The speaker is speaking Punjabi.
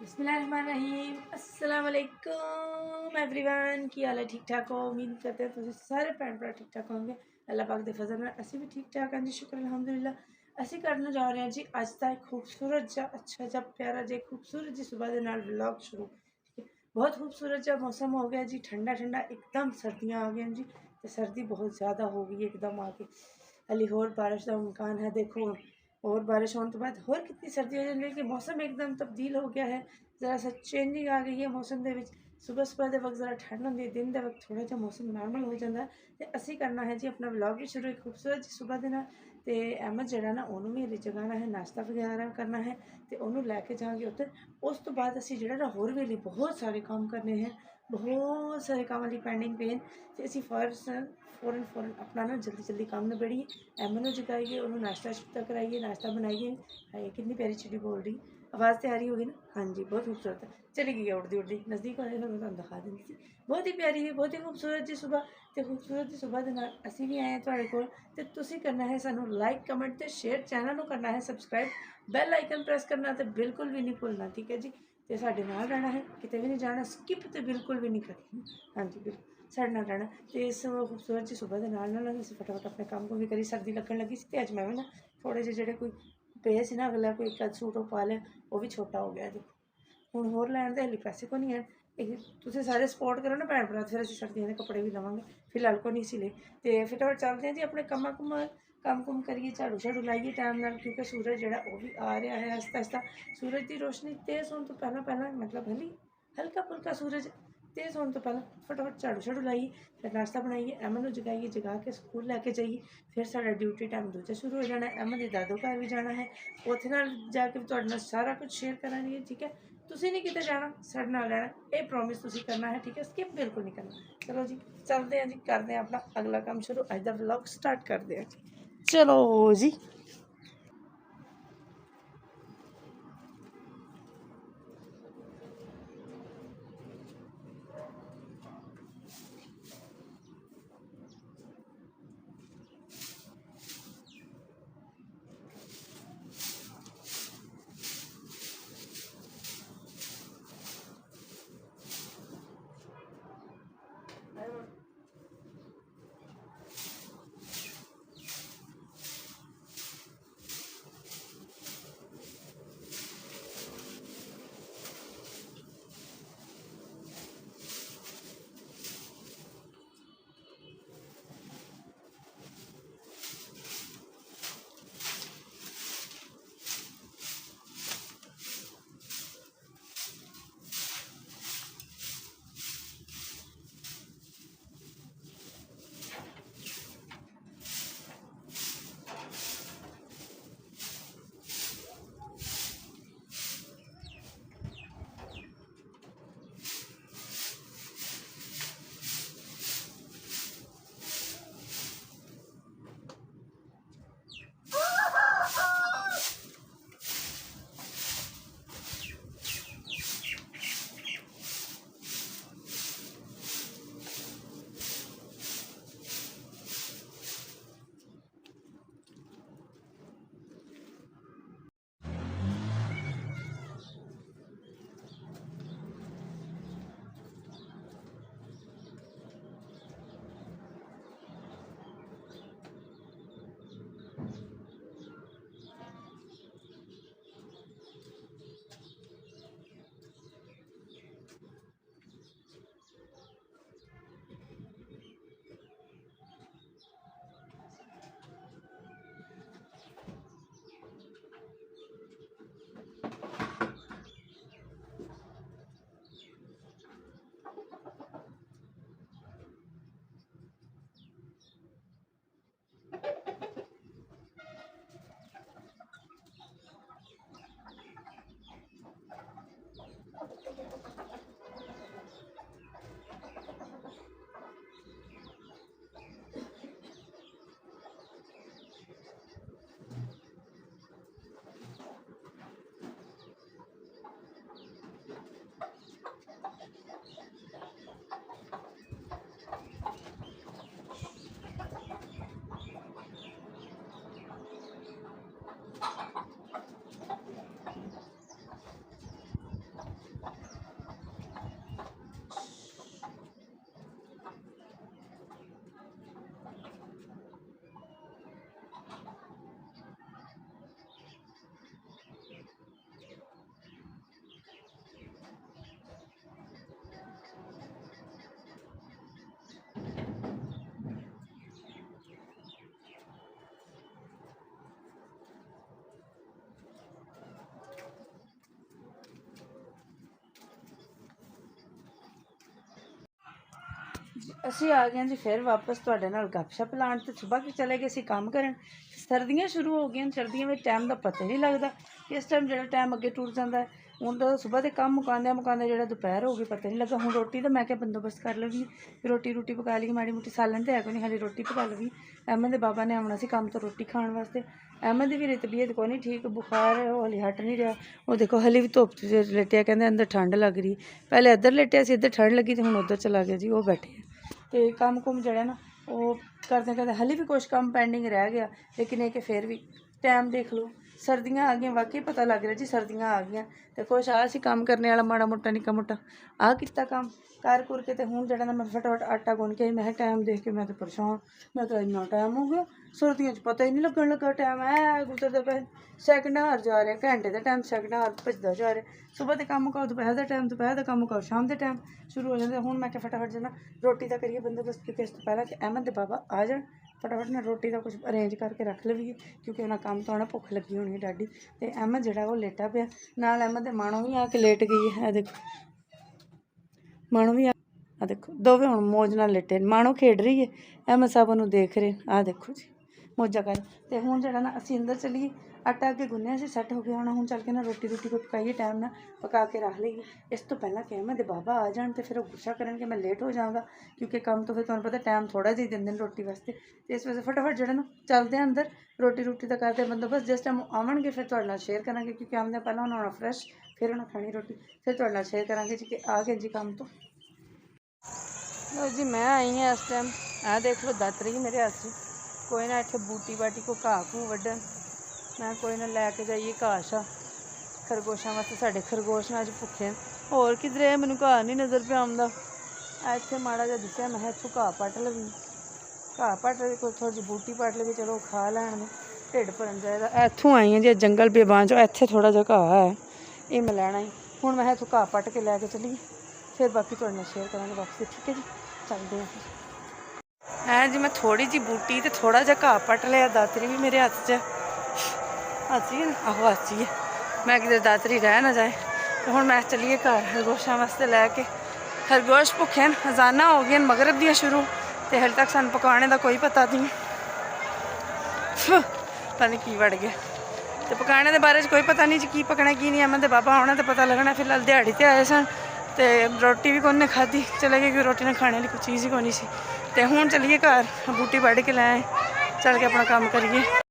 बिस्मिल्लाहिर्रहमानिर्रहीम अस्सलाम वालेकुम एवरीवन की हाल है ठीक ठाक हो। उम्मीद करते हैं तुम सारे भैन भरा ठीक ठाक होंगे। अल्लाह पाक दे फजल नाल असी भी ठीक ठाक हाँ जी, शुक्र अल्हम्दुलिल्लाह। असी करने जा रहे हैं जी अज का एक खूबसूरत जा अच्छा जा प्यारा जा खूबसूरत जी सुबह के नाल व्लॉग शुरू। ठीक है, बहुत खूबसूरत जा मौसम हो गया जी, ठंडा ठंडा एकदम सर्दियाँ आ गई जी। तो सर्दी बहुत ज़्यादा हो गई एकदम आके, हली होर बारिश का इम्कान है। देखो और बारिश होने के बाद होर कितनी सर्दी हो जाती है कि मौसम एकदम तब्दील हो गया है। ज़रा सा चेंजिंग आ गई है मौसम के। सुबह सुबह के वक्त ज़रा ठंड होंगी, दिन के वक्त थोड़ा जहा मौसम नॉर्मल हो जाता है। तो असी करना है जी अपना व्लॉग भी शुरू एक खूबसूरत जी सुबह के नाल। तो अहमद जरा ना उन्होंने भी हली जगाना है, नाश्ता वगैरह करना है, तो उन्होंने लैके जाएंगे उत्तर। उस तो बाद असी जो ना होर भी बहुत सारे काम करने हैं, बहुत सारे काम अली पेंडिंग पे हैं। तो असी फौरन फौरन अपना ना जल्दी जल्दी काम निबड़िए, अहमद को जगाइए, उन्होंने नाश्ता शुश्ता कराइए, नाश्ता बनाइए। हाय कितनी प्यारी चिड़ी बोल रही, आवाज़ तैयारी होगी ना? हाँ जी, बहुत खूबसूरत है। चली गई है उड़ती उड़ती, नज़दीक होने मैं तुम दिखा दी थी। बहुत ही प्यारी है, बहुत ही खूबसूरत जी सुबह। तो खूबसूरत जी सुबह के नाल असी भी आए हैं तुहाडे कोल। ते तुसीं करना है सानू लाइक कमेंट ते शेयर, चैनल को करना है सबसक्राइब, बैल आइकन प्रेस करना तो बिल्कुल भी नहीं भूलना, ठीक है जी। तो साढ़े नाल रहना है, कितने भी नहीं जाना, स्किप तो बिल्कुल भी नहीं करनी। हाँ जी बिल्कुल साढ़े नाल रहना। तो इस खूबसूरत जी सुबह के नाल असीं फटाफट अपने काम को भी करी, सर्दी लगन लगी सी। ते अज मैं भी ना थोड़े जे जेह्ड़े कोई पे सी ना अगला कोई एक सूट वो पा लिया, वो भी छोटा हो गया देखो। हुण होर लैण दे हल्ली पैसे को नहीं है। तुसीं सारे सपोर्ट करो ना भैन भरा, फिर असीं सर्दियों के कपड़े भी लवांगे। फिलहाल को नहीं सी ले। तो फटाफट चलते हैं जी अपने कम्मा कुम्मा, कम कुम करिए, झाड़ू झाड़ू लाइए टाइम नाल, क्योंकि सूरज जो वो भी आ रहा है आस्ता आस्ता। सूरज की रोशनी तेज़ होने तो पहला मतलब हली हल्का फुल्का सूरज तेज़ होने तो पहला फटाफट झाड़ू झाड़ू लाइए, फिर नाश्ता बनाइए, अहमद को जगाइए, जगा के स्कूल लैके जाइए। फिर साढ़ा ड्यूटी टाइम दूजा शुरू हो जाना है, अहमद के दादो घर भी जाना है, उत्थे नाल जाके तुहाडे नाल सारा कुछ शेयर करांगी, ठीक है। तुसीं नहीं किते जाना, साडे नाल रहना, ये प्रॉमिस तुसीं करना है, ठीक है, स्किप बिल्कुल नहीं करना। चलो जी चलते हैं जी, करते हैं अपना अगला काम शुरू, अज का व्लॉग स्टार्ट करते हैं जी। चलो जी। ਅਸੀਂ ਆ ਗਏ ਹਾਂ ਜੀ ਫਿਰ ਵਾਪਸ ਤੁਹਾਡੇ ਨਾਲ ਗੱਪਸ਼ਪ ਲਾਉਣ। ਤੇ ਸੁਬਾਹ ਕਿ ਚਲੇ ਗਏ ਅਸੀਂ ਕੰਮ ਕਰਨ। ਸਰਦੀਆਂ ਸ਼ੁਰੂ ਹੋ ਗਈਆਂ। ਸਰਦੀਆਂ ਵਿੱਚ ਟਾਈਮ ਦਾ ਪਤਾ ਹੀ ਨਹੀਂ ਲੱਗਦਾ। ਇਸ ਟਾਈਮ ਜਿਹੜਾ ਟਾਈਮ ਅੱਗੇ ਟੁਰ ਜਾਂਦਾ ਹੈ। ਹੁਣ ਤਾਂ ਸੁਬਾਹ ਦੇ ਕੰਮ ਮੁਕਾਉਂਦੇ ਜਿਹੜਾ ਦੁਪਹਿਰ ਹੋ ਗਈ ਪਤਾ ਨਹੀਂ ਲੱਗਾ। ਹੁਣ ਰੋਟੀ ਦਾ ਮੈਂ ਕਿਹਾ ਬੰਦੋਬਸਤ ਕਰ ਲਵੀ, ਰੋਟੀ ਪਕਾ ਲਈ ਮਾੜੀ ਮੋਟੀ। ਸਾਲਣ ਤਾਂ ਹੈ ਕੋਈ ਨਹੀਂ, ਹਾਲੇ ਰੋਟੀ ਪਕਾ ਲਵੀ। ਅਹਿਮਦ ਦੇ ਬਾਬਾ ਨੇ ਆਉਣਾ ਸੀ ਕੰਮ ਤੋਂ ਰੋਟੀ ਖਾਣ ਵਾਸਤੇ। ਅਹਿਮਦ ਦੀ ਵੀ ਤਬੀਅਤ ਕੋਈ ਨਹੀਂ ਠੀਕ, ਬੁਖਾਰ ਹੌਲੀ ਹਟ ਨਹੀਂ ਰਿਹਾ। ਉਹ ਦੇਖੋ ਹਲੇ ਵੀ ਧੁੱਪ 'ਚ ਲੇਟਿਆ, ਕਹਿੰਦੇ ਅੰਦਰ ਠੰਡ ਲੱਗ ਰਹੀ। ਪਹਿਲੇ ਇੱਧਰ ਲੇਟਿਆ ਸੀ, ਇੱਧਰ ਠੰਡ ਲੱਗੀ, ਤੇ ਹੁਣ ਉੱਧਰ ਚਲਾ ਗਿਆ ਜੀ। ਉਹ ਬੈਠੇ ਆ ਤੇ ਕੰਮ ਕੁਮ ਜਿਹੜਾ ਨਾ ਉਹ ਕਰਦੇ ਹਲੇ ਵੀ ਕੁਛ ਕੰਮ ਪੈਂਡਿੰਗ ਰਹਿ ਗਿਆ। ਲੇਕਿਨ ਇਹ ਕਿ ਫਿਰ ਵੀ ਟਾਈਮ ਦੇਖ ਲਓ, ਸਰਦੀਆਂ ਆ ਗਈਆਂ। ਵਾਕਈ ਪਤਾ ਲੱਗ ਰਿਹਾ ਜੀ ਸਰਦੀਆਂ ਆ ਗਈਆਂ। ਤੇ ਕੁਛ ਆ ਸੀ ਕੰਮ ਕਰਨੇ ਵਾਲਾ ਮਾੜਾ ਮੋਟਾ ਨਿੱਕਾ ਮੋਟਾ ਆਹ ਕੀਤਾ ਕੰਮ ਕਰ ਕੁਰ ਕੇ। ਤੇ ਹੁਣ ਜਿਹੜਾ ਨਾ ਮੈਂ ਫਟਾਫਟ ਆਟਾ ਗੁੰਨ ਕੇ ਮੈਂ ਟਾਈਮ ਦੇਖ ਕੇ ਮੈਂ ਤਾਂ ਪਰੇਸ਼ਾਨ। ਮੈਂ ਤਾਂ ਇੰਨਾ ਟਾਈਮ ਹੋ ਗਿਆ, ਸਰਦੀਆਂ 'ਚ ਪਤਾ ਹੀ ਨਹੀਂ ਲੱਗਣ ਲੱਗਾ ਟਾਈਮ ਐ ਗੁਜ਼ਰਦਾ ਪਿਆ। ਸੈਕਿੰਡ ਹਾਰ ਜਾ ਰਿਹਾ, ਘੰਟੇ ਦਾ ਟਾਈਮ ਸੈਕਿੰਡ ਹਾਰ ਭੱਜਦਾ ਜਾ ਰਿਹਾ। ਸੁਬਾਹ ਦੇ ਕੰਮ ਕਰੋ, ਦੁਪਹਿਰ ਦਾ ਟਾਈਮ ਦੁਪਹਿਰ ਦਾ ਕੰਮ ਕਰੋ, ਸ਼ਾਮ ਦੇ ਟਾਈਮ ਸ਼ੁਰੂ ਹੋ ਜਾਂਦਾ। ਹੁਣ ਮੈਂ ਕਿਹਾ ਫਟਾਫਟ ਜਨਾ ਰੋਟੀ ਦਾ ਕਰੀਏ ਬੰਦੋਬਸਤ, ਕਿਉਂਕਿ ਇਸ ਤੋਂ ਪਹਿਲਾਂ ਕਿ ਅਹਿਮਦ ਦੇ ਬਾਬਾ ਆ ਜਾਣ। ਫਟਾਫਟ ਨਾ ਰੋਟੀ ਦਾ ਕੁਝ ਅਰੇਂਜ ਕਰਕੇ ਰੱਖ ਲਈਏ, ਕਿਉਂਕਿ ਉਹਨਾਂ ਕੰਮ ਤੋਂ ਆਉਣਾ, ਭੁੱਖ ਲੱਗੀ ਹੋਣੀ ਹੈ ਡਾਢੀ। ਤੇ ਅਹਿਮਦ ਜਿਹੜਾ ਉਹ ਲੇਟਾ ਪਿਆ ਨਾਲ। ਅਹਿਮਦ ਦੇ ਮਾਣੋ ਵੀ ਆ ਕੇ ਲੇਟ ਗਈ ਹੈ। ਇਹ ਦੇਖੋ ਮਾਣੋ ਵੀ ਆ ਦੇਖੋ, ਦੋਵੇਂ ਹੁਣ ਮੌਜ ਨਾਲ ਲੇਟੇ। ਮਾਣੋ ਖੇਡ ਰਹੀ ਹੈ, ਅਹਿਮਦ ਸਾਹਿਬ ਉਹਨੂੰ ਦੇਖ ਰਹੇ। ਆਹ ਦੇਖੋ ਜੀ ਮੌਜਾਂ ਕਰ। ਤੇ ਹੁਣ ਜਿਹੜਾ ਨਾ ਅਸੀਂ ਅੰਦਰ ਚੱਲੀਏ, ਆਟਾ ਅੱਗੇ ਗੁੰਨਿਆ ਸੀ, ਸੈੱਟ ਹੋ ਗਿਆ ਹੋਣਾ। ਹੁਣ ਚੱਲ ਕੇ ਨਾ ਰੋਟੀ ਕੋਈ ਪਕਾਈਏ, ਟਾਈਮ ਨਾਲ ਪਕਾ ਕੇ ਰੱਖ ਲਈਏ। ਇਸ ਤੋਂ ਪਹਿਲਾਂ ਕਿ ਅਹਿਮਦ ਦੇ ਬਾਬਾ ਆ ਜਾਣ ਤੇ ਫਿਰ ਉਹ ਗੁੱਸਾ ਕਰਨਗੇ, ਮੈਂ ਲੇਟ ਹੋ ਜਾਵਾਂਗਾ। ਕਿਉਂਕਿ ਕੰਮ ਤੋਂ ਫਿਰ ਤੁਹਾਨੂੰ ਪਤਾ ਟਾਈਮ ਥੋੜ੍ਹਾ ਜਿਹਾ ਦਿੰਦੇ ਨੇ ਰੋਟੀ ਵਾਸਤੇ। ਤੇ ਇਸ ਵਜ੍ਹਾ ਫਟਾਫਟ ਜਿਹੜਾ ਨਾ ਚੱਲਦੇ ਆ ਅੰਦਰ, ਰੋਟੀ ਦਾ ਕਰਦੇ ਬੰਦੋਬਸਤ। ਜਿਸ ਟਾਈਮ ਆਵਣਗੇ ਫਿਰ ਤੁਹਾਡੇ ਨਾਲ ਸ਼ੇਅਰ ਕਰਾਂਗੇ, ਕਿਉਂਕਿ ਆਉਂਦੇ ਪਹਿਲਾਂ ਉਹਨਾਂ ਆਉਣਾ ਫਰੈਸ਼, ਫਿਰ ਉਹਨਾਂ ਖਾਣੀ ਰੋਟੀ, ਫਿਰ ਤੁਹਾਡੇ ਨਾਲ ਸ਼ੇਅਰ ਕਰਾਂਗੇ ਜੀ ਕਿ ਆ ਗਏ ਜੀ ਕੰਮ ਤੋਂ। ਲਓ ਜੀ ਮੈਂ ਆਈ ਹਾਂ ਇਸ ਟਾਈਮ। ਆਹ ਦੇਖ ਲਓ ਦਾਤਰੀ ਮੇਰੇ ਹੱਥ 'ਚ। ਕੋਈ ਨਾ ਇੱਥੇ ਬੂਟੀ ਬਾਟੀ ਕੋ ਘਾਹ ਘੂ ਵੱਢਣ, ਮੈਂ ਕੋਈ ਨਾ ਲੈ ਕੇ ਜਾਈਏ ਘਾਹ ਸ਼ਾ ਖਰਗੋਸ਼ਾਂ ਵਾਸਤੇ। ਸਾਡੇ ਖਰਗੋਸ਼ ਨਾਲ ਅੱਜ ਭੁੱਖੇ। ਹੋਰ ਕਿਧਰੇ ਮੈਨੂੰ ਘਾਹ ਨਹੀਂ ਨਜ਼ਰ ਪਿਆ ਆਉਂਦਾ। ਇੱਥੇ ਮਾੜਾ ਜਿਹਾ ਦਿਸਿਆ, ਮੈਂ ਕਿਹਾ ਇੱਥੋਂ ਘਾਹ ਪੱਟ ਲਵੀ। ਘਾਹ ਪੱਟ ਲਵੇ, ਕੋਈ ਥੋੜ੍ਹੀ ਜਿਹੀ ਬੂਟੀ ਪੱਟ ਲਵੇ, ਚਲੋ ਖਾ ਲੈਣ ਨੂੰ, ਢਿੱਡ ਭਰਨ ਜਾਏਗਾ। ਇੱਥੋਂ ਆਈ ਹਾਂ ਜੀ ਜੰਗਲ ਬੇਬਾਨ 'ਚੋਂ। ਇੱਥੇ ਥੋੜ੍ਹਾ ਜਿਹਾ ਘਾਹ ਹੈ, ਇਹ ਮੈਂ ਲੈਣਾ ਹੀ। ਹੁਣ ਮੈਂ ਇੱਥੋਂ ਘਾਹ ਪੱਟ ਕੇ ਲੈ ਕੇ ਚੱਲੀਏ, ਫਿਰ ਬਾਕੀ ਤੁਹਾਡੇ ਨਾਲ ਸ਼ੇਅਰ ਕਰਾਂਗੇ ਵਾਪਸ। ਠੀਕ ਹੈ ਜੀ, ਚੱਲਦੇ ਹਾਂ ਫਿਰ। ਹੈ ਜੀ ਮੈਂ ਥੋੜ੍ਹੀ ਜਿਹੀ ਬੂਟੀ ਤੇ ਥੋੜ੍ਹਾ ਜਿਹਾ ਘਾਹ ਪੱਟ ਲਿਆ। ਦਾਤਰੀ ਵੀ ਮੇਰੇ ਹੱਥ 'ਚ ਹਾਚੀ ਹੈ, ਆਹੋ ਹਾਚੀ ਹੈ। ਮੈਂ ਕਿਤੇ ਦਾਤਰੀ ਰਹਿ ਨਾ ਜਾਏ। ਤੇ ਹੁਣ ਮੈਂ ਚੱਲੀਏ ਘਰ ਖਰਗੋਸ਼ਾਂ ਵਾਸਤੇ ਲੈ ਕੇ। ਖਰਗੋਸ਼ ਭੁੱਖੇ ਹਨ, ਹਜ਼ਾਨਾ ਹੋ ਗਈਆਂ ਮਗਰਬ ਦੀਆਂ ਸ਼ੁਰੂ, ਤੇ ਹਾਲੇ ਤੱਕ ਸਾਨੂੰ ਪਕਾਉਣੇ ਦਾ ਕੋਈ ਪਤਾ ਨਹੀਂ। ਪਤਾ ਨਹੀਂ ਕੀ ਵੜ ਗਿਆ। ਤੇ ਪਕਾਉਣੇ ਦੇ ਬਾਰੇ 'ਚ ਕੋਈ ਪਤਾ ਨਹੀਂ ਜੀ, ਕੀ ਪਕਣਾ ਕੀ ਨਹੀਂ। ਅਹਿਮਦ ਦੇ ਬਾਬਾ ਆਉਣਾ ਤਾਂ ਪਤਾ ਲੱਗਣਾ। ਫਿਲਹਾਲ ਦਿਹਾੜੀ 'ਤੇ ਆਏ ਸਨ, ਤੇ ਰੋਟੀ ਵੀ ਕੋਈ ਨੇ ਖਾਧੀ, ਚਲੇ ਗਏ, ਕਿ ਰੋਟੀ ਨਾਲ ਖਾਣੇ ਵਾਲੀ ਕੋਈ ਚੀਜ਼ ਹੀ ਕੋਈ ਨਹੀਂ ਸੀ। ਤੇ ਹੁਣ ਚੱਲੀਏ ਘਰ, ਬੂਟੀ ਵੱਢ ਕੇ ਲੈ ਆਏ, ਚੱਲ ਕੇ ਆਪਣਾ ਕੰਮ ਕਰੀਏ।